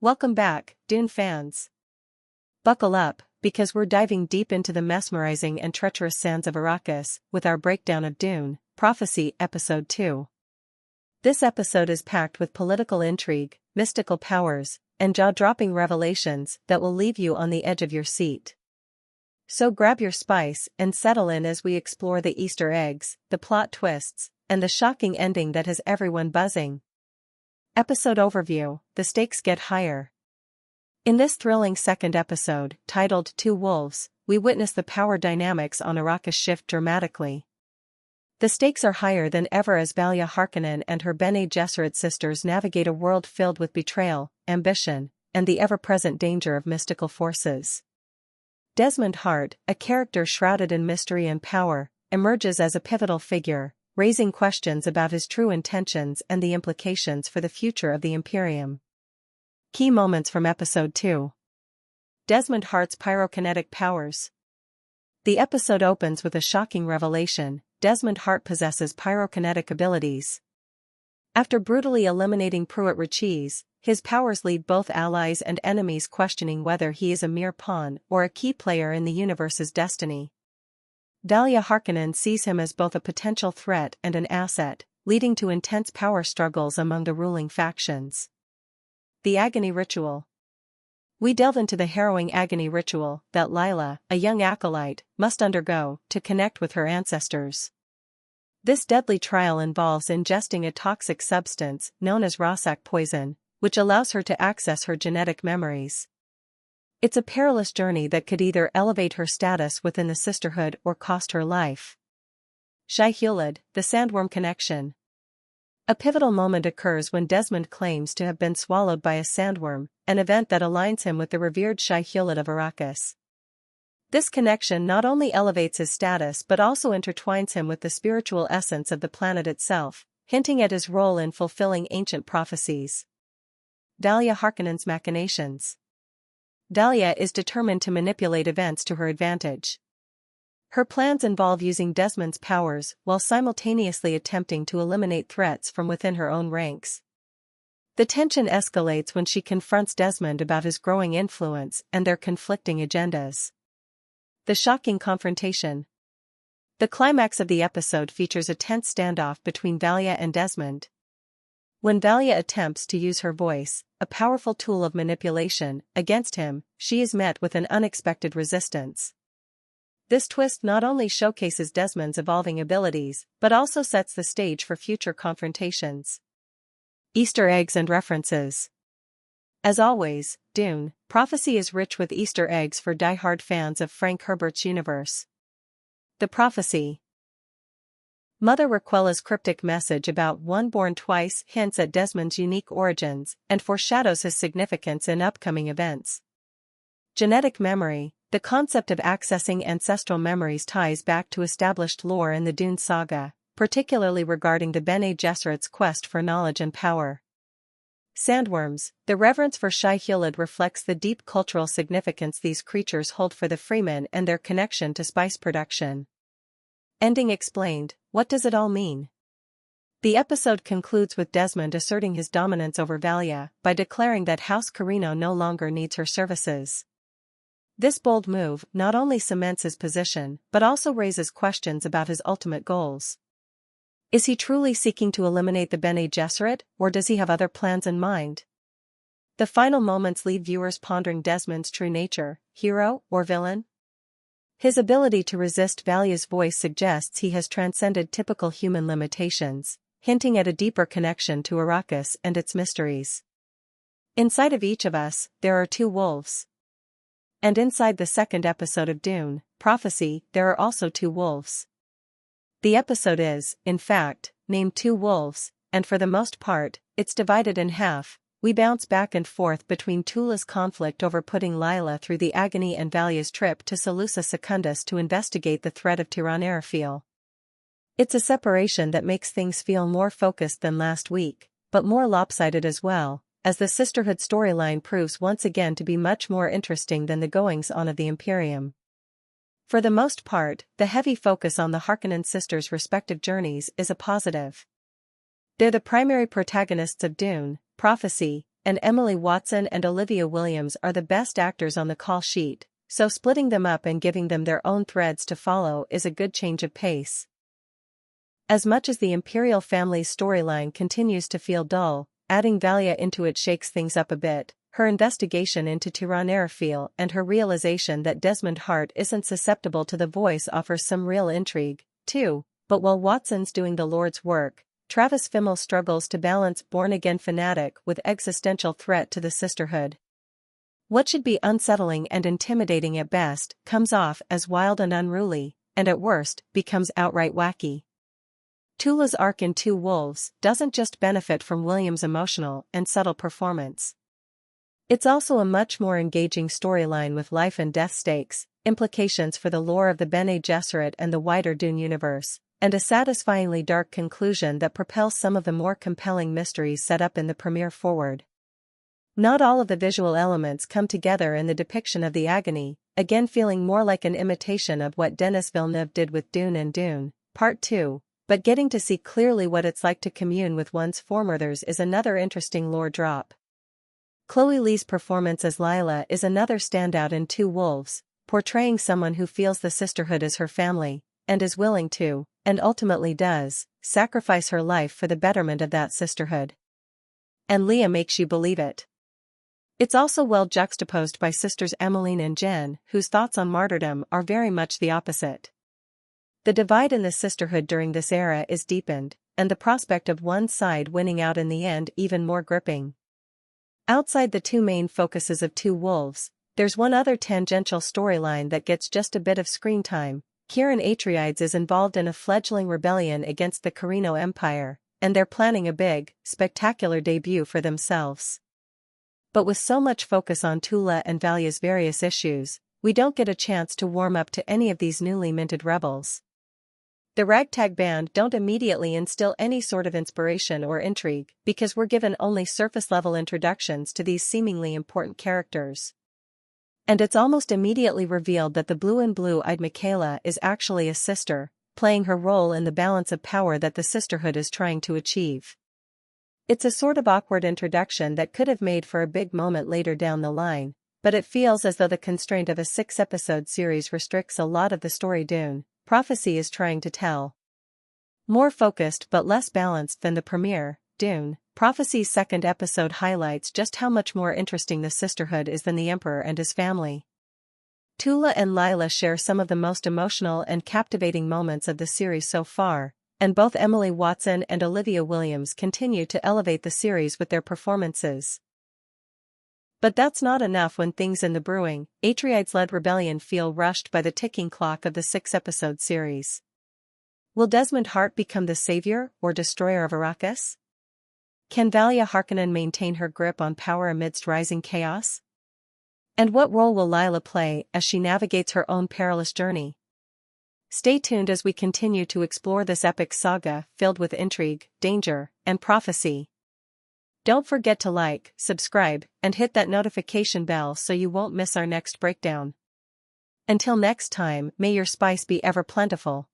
Welcome back, Dune fans. Buckle up, because we're diving deep into the mesmerizing and treacherous sands of Arrakis with our breakdown of Dune, Prophecy Episode 2. This episode is packed with political intrigue, mystical powers, and jaw-dropping revelations that will leave you on the edge of your seat. So grab your spice and settle in as we explore the Easter eggs, the plot twists, and the shocking ending that has everyone buzzing. Episode Overview: The stakes get higher. In this thrilling second episode, titled Two Wolves, we witness the power dynamics on Arrakis shift dramatically. The stakes are higher than ever as Valia Harkonnen and her Bene Gesserit sisters navigate a world filled with betrayal, ambition, and the ever-present danger of mystical forces. Desmond Hart, a character shrouded in mystery and power, emerges as a pivotal figure, raising questions about his true intentions and the implications for the future of the Imperium. Key moments from Episode 2. Desmond Hart's pyrokinetic powers. The episode opens with a shocking revelation: Desmond Hart possesses pyrokinetic abilities. After brutally eliminating Prue Atreides, his powers leave both allies and enemies questioning whether he is a mere pawn or a key player in the universe's destiny. Valia Harkonnen sees him as both a potential threat and an asset, leading to intense power struggles among the ruling factions. The Agony Ritual. We delve into the harrowing agony ritual that Lila, a young acolyte, must undergo to connect with her ancestors. This deadly trial involves ingesting a toxic substance known as Rossak poison, which allows her to access her genetic memories. It's a perilous journey that could either elevate her status within the sisterhood or cost her life. Shai-Hulud, the Sandworm connection. A pivotal moment occurs when Desmond claims to have been swallowed by a sandworm, an event that aligns him with the revered Shai-Hulud of Arrakis. This connection not only elevates his status but also intertwines him with the spiritual essence of the planet itself, hinting at his role in fulfilling ancient prophecies. Valia Harkonnen's machinations. Valia is determined to manipulate events to her advantage. Her plans involve using Desmond's powers while simultaneously attempting to eliminate threats from within her own ranks. The tension escalates when she confronts Desmond about his growing influence and their conflicting agendas. The shocking confrontation. The climax of the episode features a tense standoff between Valia and Desmond. When Valia attempts to use her voice, a powerful tool of manipulation, against him, she is met with an unexpected resistance. This twist not only showcases Desmond's evolving abilities, but also sets the stage for future confrontations. Easter eggs and references. As always, Dune, Prophecy is rich with Easter eggs for die-hard fans of Frank Herbert's universe. The Prophecy. Mother Raquella's cryptic message about one born twice hints at Desmond's unique origins and foreshadows his significance in upcoming events. Genetic memory. The concept of accessing ancestral memories ties back to established lore in the Dune saga, particularly regarding the Bene Gesserit's quest for knowledge and power. Sandworms. The reverence for Shai-Hulud reflects the deep cultural significance these creatures hold for the Fremen and their connection to spice production. Ending explained. What does it all mean? The episode concludes with Desmond asserting his dominance over Valia by declaring that House Carino no longer needs her services. This bold move not only cements his position but also raises questions about his ultimate goals. Is he truly seeking to eliminate the Bene Gesserit, or does he have other plans in mind? The final moments leave viewers pondering Desmond's true nature: hero or villain? His ability to resist Valia's voice suggests he has transcended typical human limitations, hinting at a deeper connection to Arrakis and its mysteries. Inside of each of us, there are two wolves. And inside the second episode of Dune, Prophecy, there are also two wolves. The episode is, in fact, named Two Wolves, and for the most part, it's divided in half. We bounce back and forth between Tula's conflict over putting Lila through the agony and Valia's trip to Salusa Secundus to investigate the threat of Tir'an Erefil. It's a separation that makes things feel more focused than last week, but more lopsided as well, as the sisterhood storyline proves once again to be much more interesting than the goings-on of the Imperium. For the most part, the heavy focus on the Harkonnen sisters' respective journeys is a positive. They're the primary protagonists of Dune, Prophecy, and Emily Watson and Olivia Williams are the best actors on the call sheet, so splitting them up and giving them their own threads to follow is a good change of pace. As much as the Imperial family's storyline continues to feel dull, adding Valia into it shakes things up a bit. Her investigation into Tiranaerfil and her realization that Desmond Hart isn't susceptible to the voice offers some real intrigue, too. But while Watson's doing the Lord's work, Travis Fimmel struggles to balance born-again fanatic with existential threat to the sisterhood. What should be unsettling and intimidating at best comes off as wild and unruly, and at worst, becomes outright wacky. Tula's arc in Two Wolves doesn't just benefit from Williams' emotional and subtle performance. It's also a much more engaging storyline with life and death stakes, implications for the lore of the Bene Gesserit and the wider Dune universe, and a satisfyingly dark conclusion that propels some of the more compelling mysteries set up in the premiere forward. Not all of the visual elements come together in the depiction of the agony, again feeling more like an imitation of what Denis Villeneuve did with Dune and Dune, Part 2, but getting to see clearly what it's like to commune with one's foremothers is another interesting lore drop. Chloe Lee's performance as Lila is another standout in Two Wolves, portraying someone who feels the sisterhood is her family, and is willing to, and ultimately does, sacrifice her life for the betterment of that sisterhood. And Leah makes you believe it. It's also well juxtaposed by sisters Emmeline and Jen, whose thoughts on martyrdom are very much the opposite. The divide in the sisterhood during this era is deepened, and the prospect of one side winning out in the end even more gripping. Outside the two main focuses of Two Wolves, there's one other tangential storyline that gets just a bit of screen time. Kieran Atriedes is involved in a fledgling rebellion against the Carino Empire, and they're planning a big, spectacular debut for themselves. But with so much focus on Tula and Valia's various issues, we don't get a chance to warm up to any of these newly minted rebels. The ragtag band don't immediately instill any sort of inspiration or intrigue, because we're given only surface-level introductions to these seemingly important characters. And it's almost immediately revealed that the blue and blue-eyed Michaela is actually a sister, playing her role in the balance of power that the sisterhood is trying to achieve. It's a sort of awkward introduction that could have made for a big moment later down the line, but it feels as though the constraint of a 6-episode series restricts a lot of the story Dune Prophecy is trying to tell. More focused but less balanced than the premiere, Dune Prophecy's second episode highlights just how much more interesting the sisterhood is than the Emperor and his family. Tula and Lila share some of the most emotional and captivating moments of the series so far, and both Emily Watson and Olivia Williams continue to elevate the series with their performances. But that's not enough when things in the brewing, Atriedes-led rebellion feel rushed by the ticking clock of the 6-episode series. Will Desmond Hart become the savior or destroyer of Arrakis? Can Valia Harkonnen maintain her grip on power amidst rising chaos? And what role will Lila play as she navigates her own perilous journey? Stay tuned as we continue to explore this epic saga filled with intrigue, danger, and prophecy. Don't forget to like, subscribe, and hit that notification bell so you won't miss our next breakdown. Until next time, may your spice be ever plentiful.